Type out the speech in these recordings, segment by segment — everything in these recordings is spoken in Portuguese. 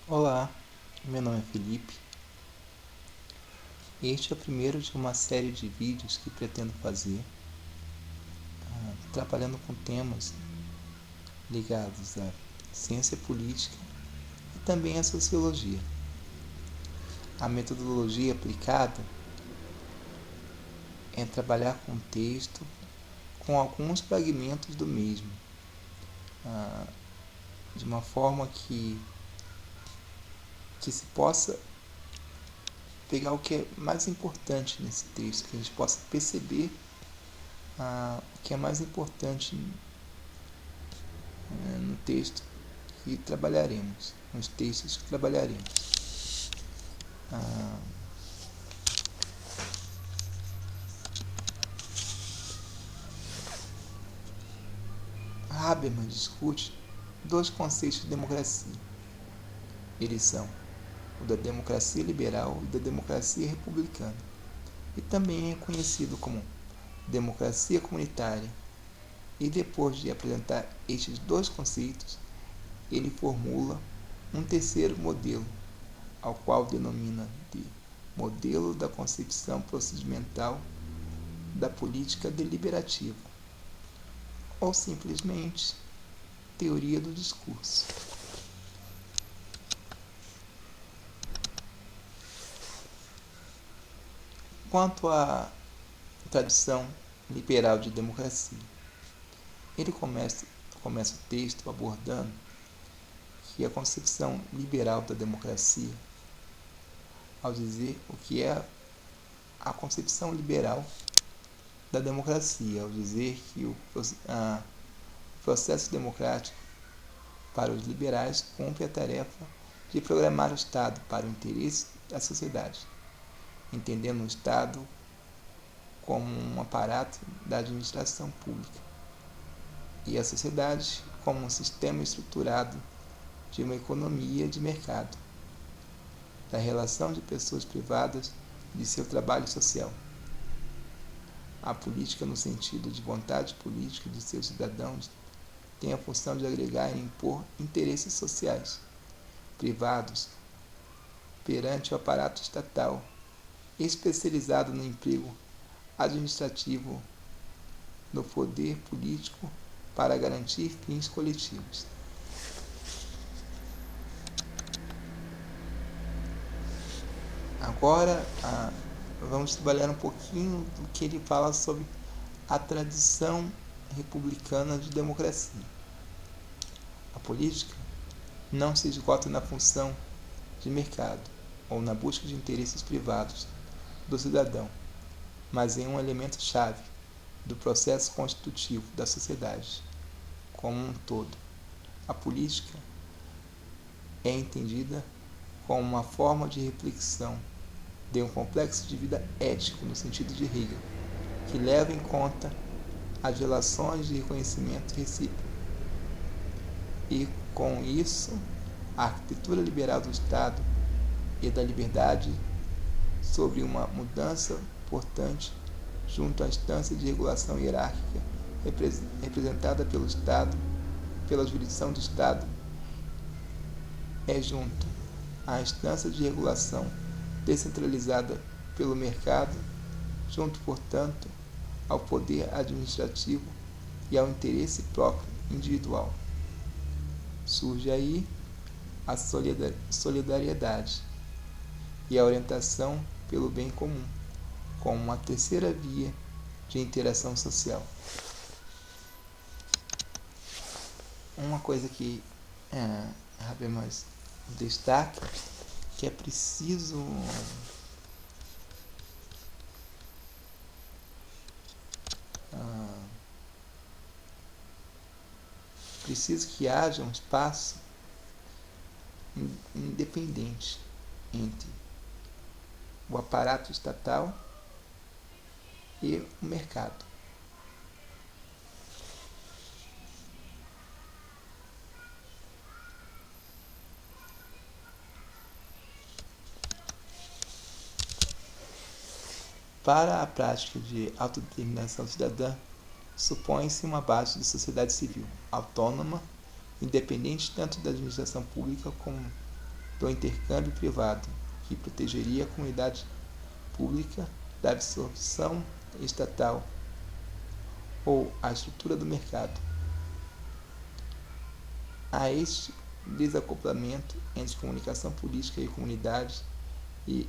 Olá, meu nome é Felipe. Este é o primeiro de uma série de vídeos que pretendo fazer, trabalhando com temas ligados à ciência política e também à sociologia. A metodologia aplicada é trabalhar com o texto com alguns fragmentos do mesmo, de uma forma que se possa pegar o que é mais importante nesse texto, que a gente possa perceber o que é mais importante no texto que trabalharemos, nos textos que trabalharemos. Ah, Habermas discute dois conceitos de democracia. Eles são o da democracia liberal e da democracia republicana, e também é conhecido como democracia comunitária. E depois de apresentar estes dois conceitos, ele formula um terceiro modelo, ao qual denomina de modelo da concepção procedimental da política deliberativa, ou simplesmente teoria do discurso. Quanto à tradição liberal de democracia, ele começa o texto abordando que a concepção liberal da democracia, ao dizer o que é a concepção liberal da democracia, ao dizer que o processo democrático para os liberais cumpre a tarefa de programar o Estado para o interesse da sociedade, entendendo o Estado como um aparato da administração pública e a sociedade como um sistema estruturado de uma economia de mercado, da relação de pessoas privadas de seu trabalho social. A política, no sentido de vontade política de seus cidadãos, tem a função de agregar e impor interesses sociais privados perante o aparato estatal, especializado no emprego administrativo do poder político para garantir fins coletivos. Agora vamos trabalhar um pouquinho do que ele fala sobre a tradição republicana de democracia. A política não se esgota na função de mercado ou na busca de interesses privados do cidadão, mas em um elemento-chave do processo constitutivo da sociedade como um todo. A política é entendida como uma forma de reflexão de um complexo de vida ético no sentido de Hegel, que leva em conta as relações de reconhecimento recíproco. E, com isso, a arquitetura liberal do Estado e da liberdade sobre uma mudança portante junto à instância de regulação hierárquica representada pelo Estado, pela jurisdição do Estado, é junto à instância de regulação descentralizada pelo mercado, junto, portanto, ao poder administrativo e ao interesse próprio individual. Surge aí a solidariedade e a orientação pelo bem comum, como uma terceira via de interação social. Uma coisa que Habermas destaca que é preciso que haja um espaço independente entre o aparato estatal e o mercado. Para a prática de autodeterminação cidadã, supõe-se uma base de sociedade civil, autônoma, independente tanto da administração pública como do intercâmbio privado, que protegeria a comunidade pública da absorção estatal ou a estrutura do mercado. A este desacoplamento entre comunicação política e comunidade e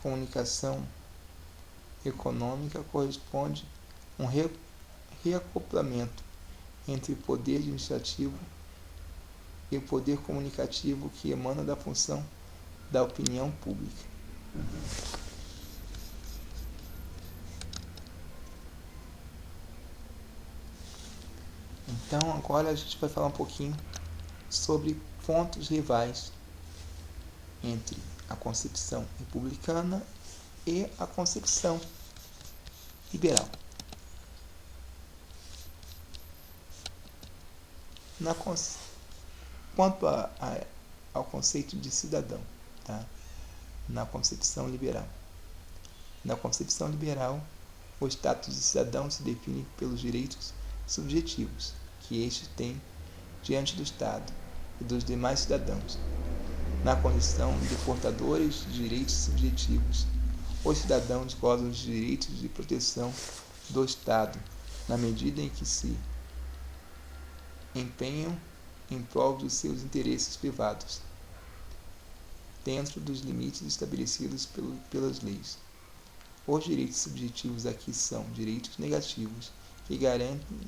comunicação econômica corresponde um reacoplamento entre o poder administrativo e o poder comunicativo que emana da função da opinião pública. Então agora a gente vai falar um pouquinho sobre pontos rivais entre a concepção republicana e a concepção liberal. Quanto ao conceito de cidadão, tá? Na concepção liberal. Na concepção liberal, o status de cidadão se define pelos direitos subjetivos que este tem diante do Estado e dos demais cidadãos. Na condição de portadores de direitos subjetivos, os cidadãos gozam de direitos de proteção do Estado, na medida em que se empenham em prol dos seus interesses privados, dentro dos limites estabelecidos pelas leis. Os direitos subjetivos aqui são direitos negativos, que garantem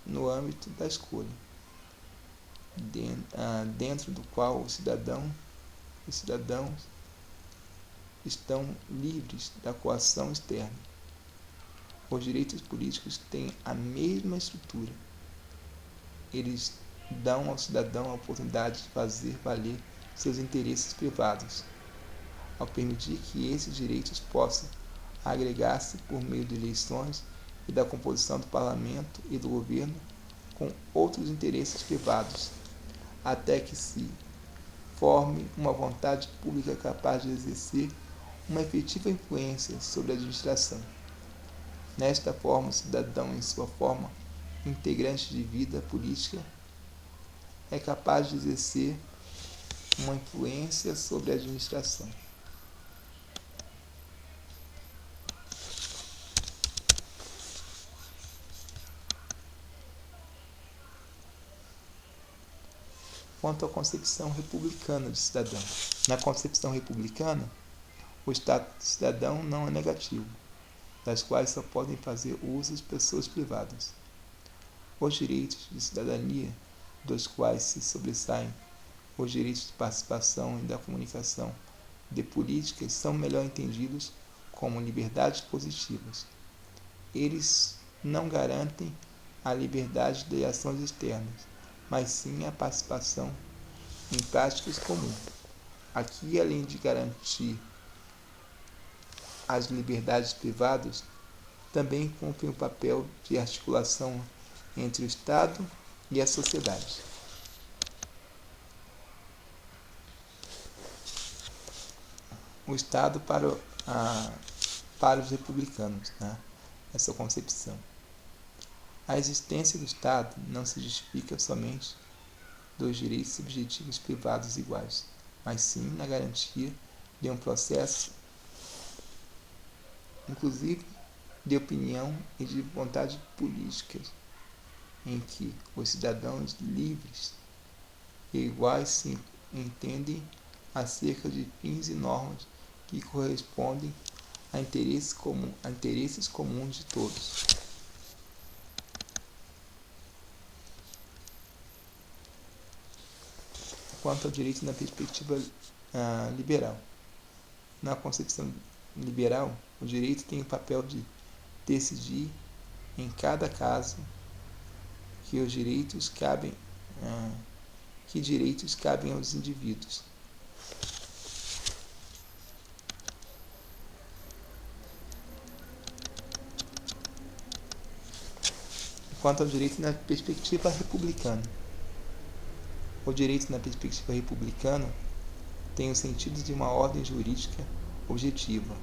no âmbito da escolha, dentro do qual os cidadãos estão livres da coação externa. Os direitos políticos têm a mesma estrutura. Eles dão ao cidadão a oportunidade de fazer valer seus interesses privados, ao permitir que esses direitos possam agregar-se por meio de eleições e da composição do parlamento e do governo com outros interesses privados, até que se forme uma vontade pública capaz de exercer uma efetiva influência sobre a administração. Nesta forma, o cidadão, em sua forma integrante de vida política, é capaz de exercer uma influência sobre a administração. Quanto à concepção republicana de cidadão. Na concepção republicana, o status de cidadão não é negativo, das quais só podem fazer uso as pessoas privadas. Os direitos de cidadania, dos quais se sobressaem os direitos de participação e da comunicação de políticas, são melhor entendidos como liberdades positivas. Eles não garantem a liberdade de ações externas, mas sim a participação em práticas comuns. Aqui, além de garantir as liberdades privadas, também cumpre um papel de articulação entre o Estado e a sociedade. O Estado para os republicanos, né? Essa concepção. A existência do Estado não se justifica somente dos direitos subjetivos privados iguais, mas sim na garantia de um processo, inclusive de opinião e de vontade política, em que os cidadãos livres e iguais se entendem acerca de fins e normas que correspondem a interesses comuns de todos. Quanto ao direito na perspectiva liberal. Na concepção liberal, o direito tem o papel de decidir, em cada caso, que direitos cabem aos indivíduos. Quanto ao direito na perspectiva republicana. O direito na perspectiva republicana tem o sentido de uma ordem jurídica objetiva,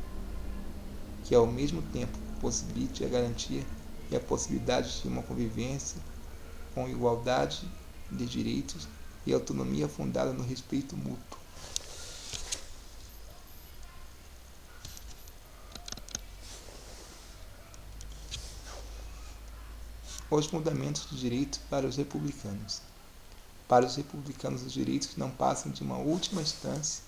que ao mesmo tempo possibilite a garantia e a possibilidade de uma convivência com igualdade de direitos e autonomia fundada no respeito mútuo. Os fundamentos do direito para os republicanos. Para os republicanos, os direitos não passam de uma última instância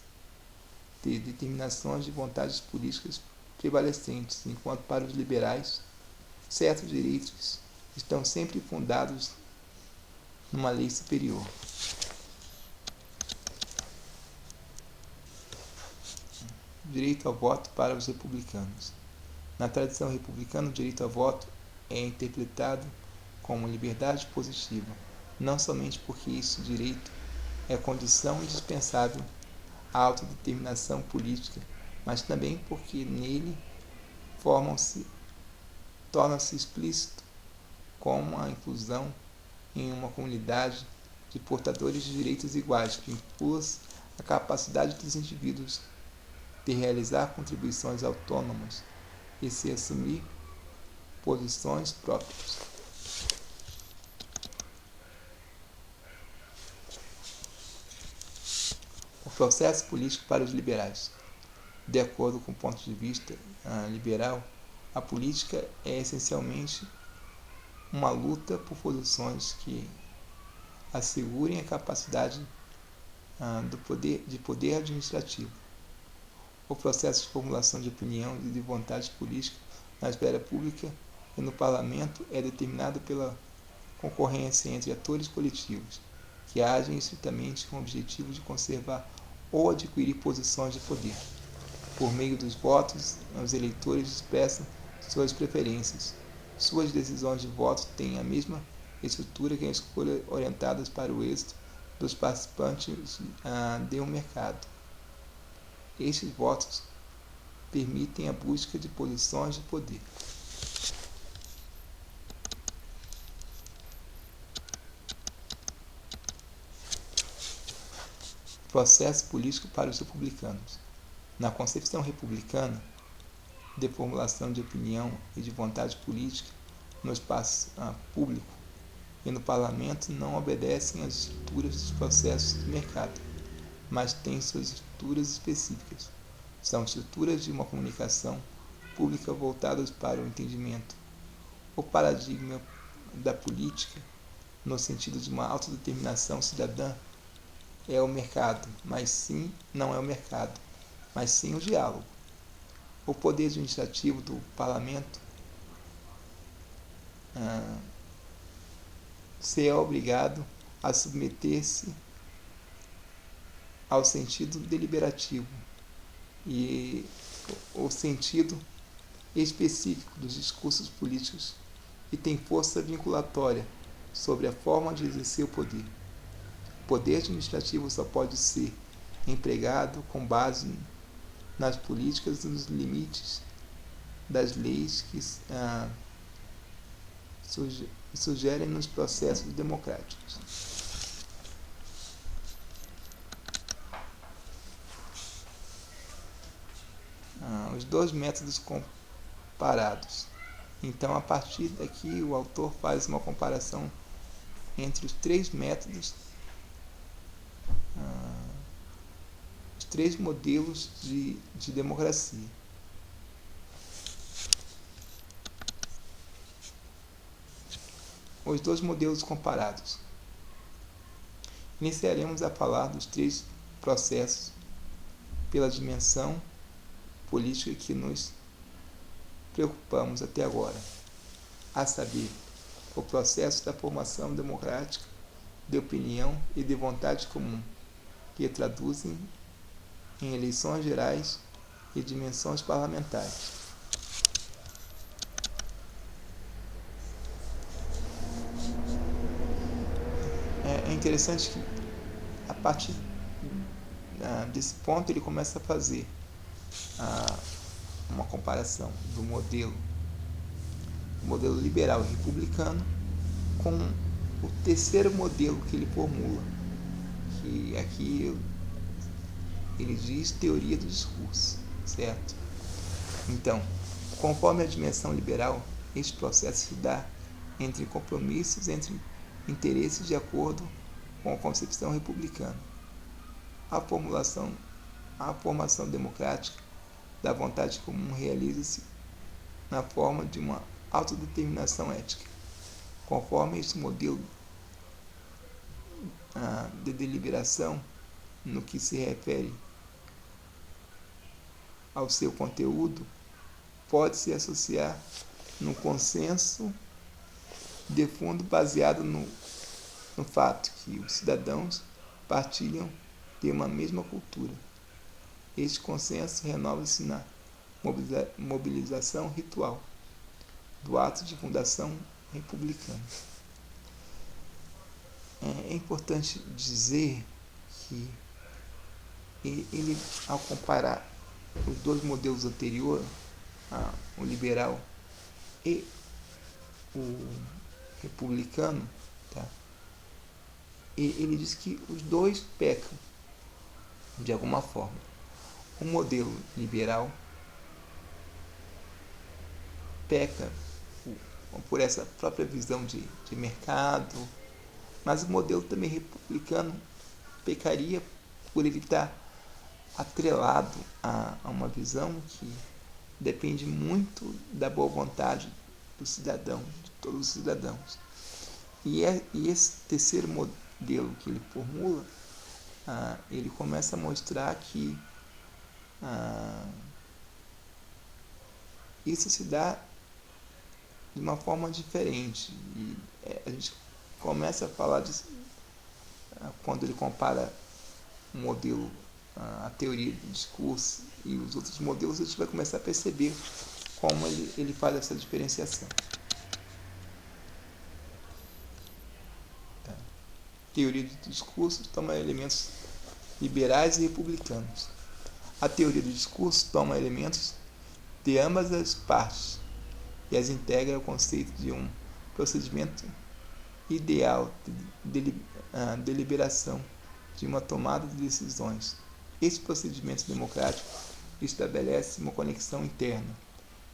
de determinações de vontades políticas prevalecentes, enquanto para os liberais, certos direitos estão sempre fundados numa lei superior. Direito ao voto para os republicanos. Na tradição republicana, o direito ao voto é interpretado como liberdade positiva, não somente porque esse direito é condição indispensável à autodeterminação política, mas também porque nele torna-se explícito como a inclusão em uma comunidade de portadores de direitos iguais, que inclua a capacidade dos indivíduos de realizar contribuições autônomas e se assumir posições próprias. O processo político para os liberais. De acordo com o ponto de vista liberal, a política é essencialmente uma luta por posições que assegurem a capacidade de poder administrativo. O processo de formulação de opinião e de vontade política na esfera pública e no parlamento é determinado pela concorrência entre atores coletivos, que agem estritamente com o objetivo de conservar ou adquirir posições de poder. Por meio dos votos, os eleitores expressam suas preferências. Suas decisões de voto têm a mesma estrutura que a escolha orientadas para o êxito dos participantes de um mercado. Estes votos permitem a busca de posições de poder. Processo político para os republicanos. Na concepção republicana, de formulação de opinião e de vontade política no espaço público e no parlamento não obedecem às estruturas dos processos de mercado, mas têm suas estruturas específicas. São estruturas de uma comunicação pública voltadas para o entendimento. O paradigma da política, no sentido de uma autodeterminação cidadã, é o mercado, não é o mercado, mas sim o diálogo. O poder administrativo do parlamento se é obrigado a submeter-se ao sentido deliberativo e o sentido específico dos discursos políticos e tem força vinculatória sobre a forma de exercer o poder. O poder administrativo só pode ser empregado com base nas políticas e nos limites das leis que sugerem nos processos democráticos. Os dois métodos comparados. Então, a partir daqui, o autor faz uma comparação entre os três métodos, os três modelos de democracia. Os dois modelos comparados. Iniciaremos a falar dos três processos pela dimensão política que nos preocupamos até agora, a saber, o processo da formação democrática de opinião e de vontade comum, que traduzem em eleições gerais e dimensões parlamentares. É interessante que, a partir desse ponto, ele começa a fazer uma comparação do modelo liberal republicano com o terceiro modelo que ele formula, que aqui ele diz teoria do discurso, certo? Então, Conforme a dimensão liberal, este processo se dá entre compromissos entre interesses de acordo com a concepção republicana. A formação democrática da vontade comum realiza-se na forma de uma autodeterminação ética. Conforme este modelo de deliberação, no que se refere ao seu conteúdo, pode-se associar no consenso de fundo baseado no fato que os cidadãos partilham de uma mesma cultura. Este consenso renova-se na mobilização ritual do ato de fundação republicana. É importante dizer que ele, ao comparar os dois modelos anteriores, o liberal e o republicano, tá? Ele diz que os dois pecam de alguma forma. O modelo liberal peca por essa própria visão de mercado, mas o modelo também republicano pecaria por ele estar atrelado a uma visão que depende muito da boa vontade do cidadão, de todos os cidadãos. E esse terceiro modelo que ele formula, ele começa a mostrar que isso se dá de uma forma diferente. E a gente começa a falar disso quando ele compara o modelo, a teoria do discurso e os outros modelos, a gente vai começar a perceber como ele faz essa diferenciação. Tá. Teoria do discurso toma elementos liberais e republicanos. A teoria do discurso toma elementos de ambas as partes e as integra ao conceito de um procedimento ideal de deliberação, de uma tomada de decisões. Esse procedimento democrático estabelece uma conexão interna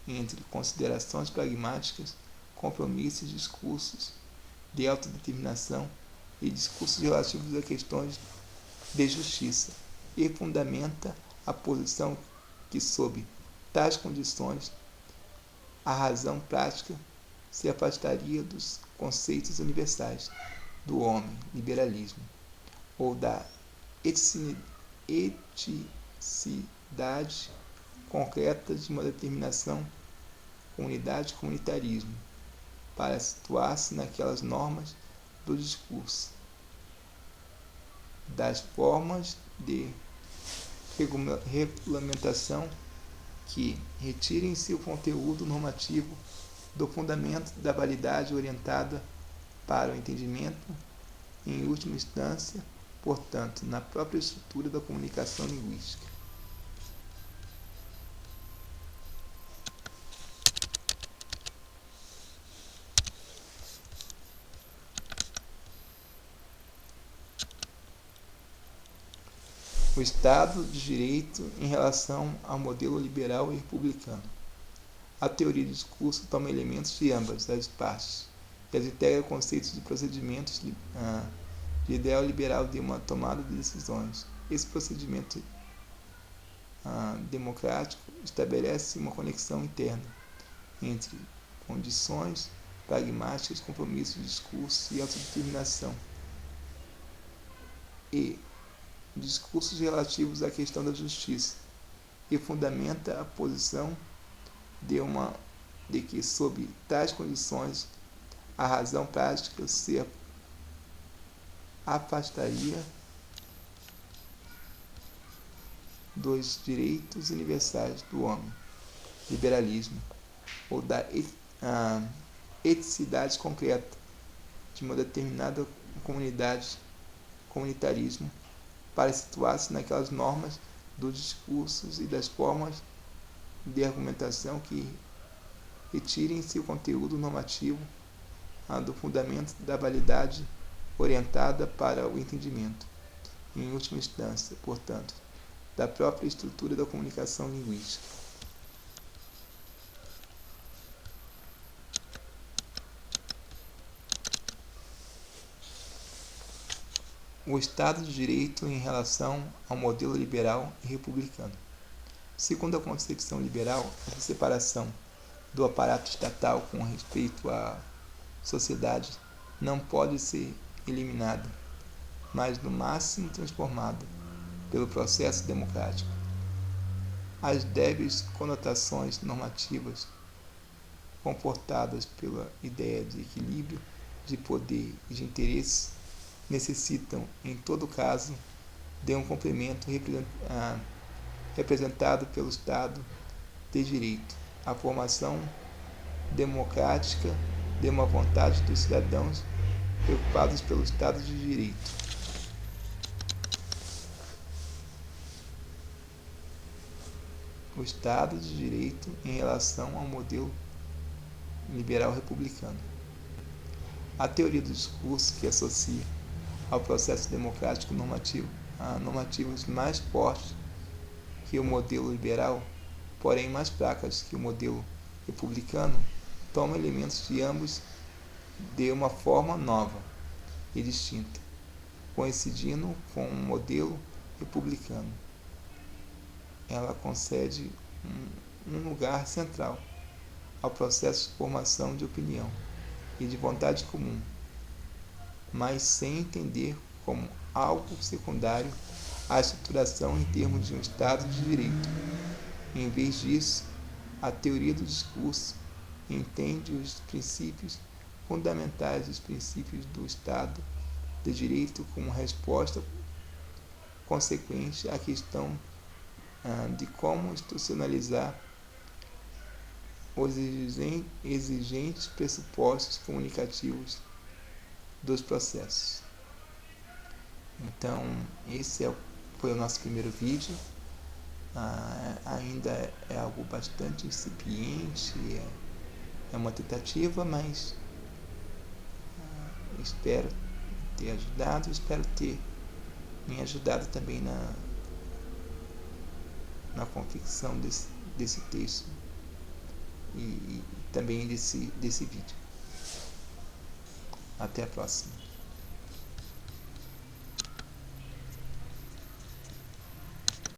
entre considerações pragmáticas, compromissos, discursos de autodeterminação e discursos relativos a questões de justiça, e fundamenta a posição que, sob tais condições, a razão prática se afastaria dos conceitos universais do homem, liberalismo, ou da eticidade concreta de uma determinação unidade comunitarismo, para situar-se naquelas normas do discurso, das formas de regulamentação que retirem seu conteúdo normativo do fundamento da validade orientada para o entendimento, em última instância, portanto, na própria estrutura da comunicação linguística. O Estado de Direito em relação ao modelo liberal e republicano. A teoria do discurso toma elementos de ambas as partes e as integra conceitos de procedimentos de ideal liberal de uma tomada de decisões. Esse procedimento democrático estabelece uma conexão interna entre condições pragmáticas, compromissos, discurso e autodeterminação, e discursos relativos à questão da justiça, e fundamenta a posição de que, sob tais condições, a razão prática se afastaria dos direitos universais do homem, liberalismo, ou da eticidade concreta de uma determinada comunidade, comunitarismo, para situar-se naquelas normas dos discursos e das formas de argumentação que retirem seu conteúdo normativo do fundamento da validade orientada para o entendimento, em última instância, portanto, da própria estrutura da comunicação linguística. O Estado de Direito em relação ao modelo liberal e republicano. Segundo a concepção liberal, essa separação do aparato estatal com respeito à sociedade não pode ser eliminada, mas no máximo transformada pelo processo democrático. As débeis conotações normativas comportadas pela ideia de equilíbrio de poder e de interesse necessitam, em todo caso, de um complemento representado pelo Estado de Direito, a formação democrática de uma vontade dos cidadãos preocupados pelo Estado de Direito. O Estado de Direito em relação ao modelo liberal republicano. A teoria do discurso que associa ao processo democrático normativo a normativas mais fortes que o modelo liberal, porém mais fracas que o modelo republicano, toma elementos de ambos de uma forma nova e distinta, coincidindo com o modelo republicano. Ela concede um lugar central ao processo de formação de opinião e de vontade comum, mas sem entender como algo secundário a estruturação em termos de um Estado de Direito. Em vez disso, a teoria do discurso entende os princípios fundamentais dos princípios do Estado de Direito como resposta consequente à questão de como institucionalizar os exigentes pressupostos comunicativos dos processos. Então, esse foi o nosso primeiro vídeo. Ainda é algo bastante incipiente, é uma tentativa, mas espero ter ajudado, espero ter me ajudado também na confecção desse texto e também desse vídeo. Até a próxima.